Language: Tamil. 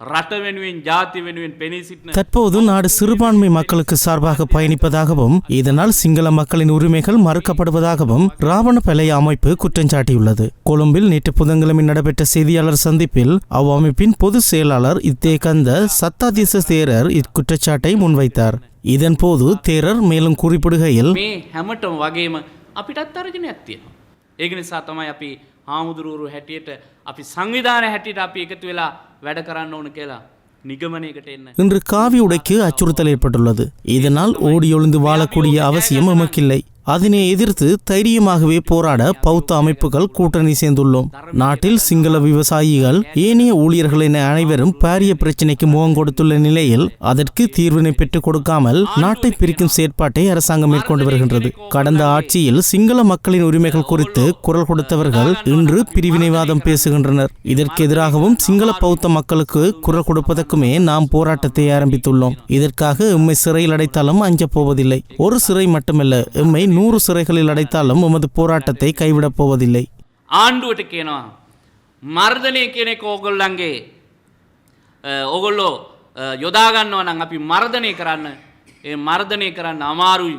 රට වෙනුවෙන් ජාති වෙනුවෙන් පෙනී සිටින தற்போது நாடு சிறுபான்மை மக்களுக்கு சார்பாக பயணிப்பதாகவும் இதனால் சிங்கள மக்களின் உரிமைகள் மறுக்கப்படுவதாகவும் ராவண பலைய அமைப்பு குற்றஞ்சாட்டியுள்ளது. கொழும்பில் நேற்று புதன்கிழமை நடைபெற்ற செய்தியாளர் சந்திப்பில் அவ்வமைப்பின் பொதுச் செயலாளர் இத்தேகந்த சத்தாதிச தேரர் இக்குற்றச்சாட்டை முன்வைத்தார். இதன் போது தேரர் மேலும் குறிப்பிடுகையில் මේ හැමටම වගේම අපිටත් තර්ජනයක් තියෙනවා. ඒක නිසා තමයි අපි හාමුදුරුවරු හැටියට අපි සංවිධාන හැටියට අපි එකතු වෙලා වැඩ කරන්න ඕන කියලා නිගමනයකට එන්න. இன்று காவி உடைக்கு அச்சுறுத்தல் ஏற்பட்டுள்ளது. இதனால் ஓடி ஒளிந்து வாழக்கூடிய அவசியம் எமக்கில்லை. அதனை எதிர்த்து தைரியமாகவே போராட பௌத்த அமைப்புகள் கூட்டணி சேர்ந்துள்ளோம். நாட்டில் சிங்கள விவசாயிகள் ஏனைய ஊழியர்கள் என அனைவரும் பாரிய பிரச்சினைக்கு முகம் கொடுத்துள்ள நிலையில் அதற்கு தீர்வினை பெற்றுக் கொடுக்காமல் நாட்டை பிரிக்கும் செயற்பாட்டை அரசாங்கம் மேற்கொண்டு வருகின்றது. கடந்த ஆட்சியில் சிங்கள மக்களின் உரிமைகள் குறித்து குரல் கொடுத்தவர்கள் இன்று பிரிவினைவாதம் பேசுகின்றனர். இதற்கு எதிராகவும் சிங்கள பௌத்த மக்களுக்கு குரல் கொடுப்பதற்குமே நாம் போராட்டத்தை ஆரம்பித்துள்ளோம். இதற்காக எம்மை சிறையில் அடைத்தாலும் அஞ்சப் போவதில்லை. ஒரு சிறை மட்டுமல்ல, எம்மை 100 சிறைகளில் அடைத்தாலும் எமது போராட்டத்தை கைவிடப் போவதில்லை. ආණ්ඩුවට කියනවා මර්ධනය කියන එක ඕගොල්ලන්ගේ ඕගොල්ලෝ යොදා ගන්නවා නම් අපි මර්ධනය කරන්න. ඒ මර්ධනය කරන්න අමාරුයි.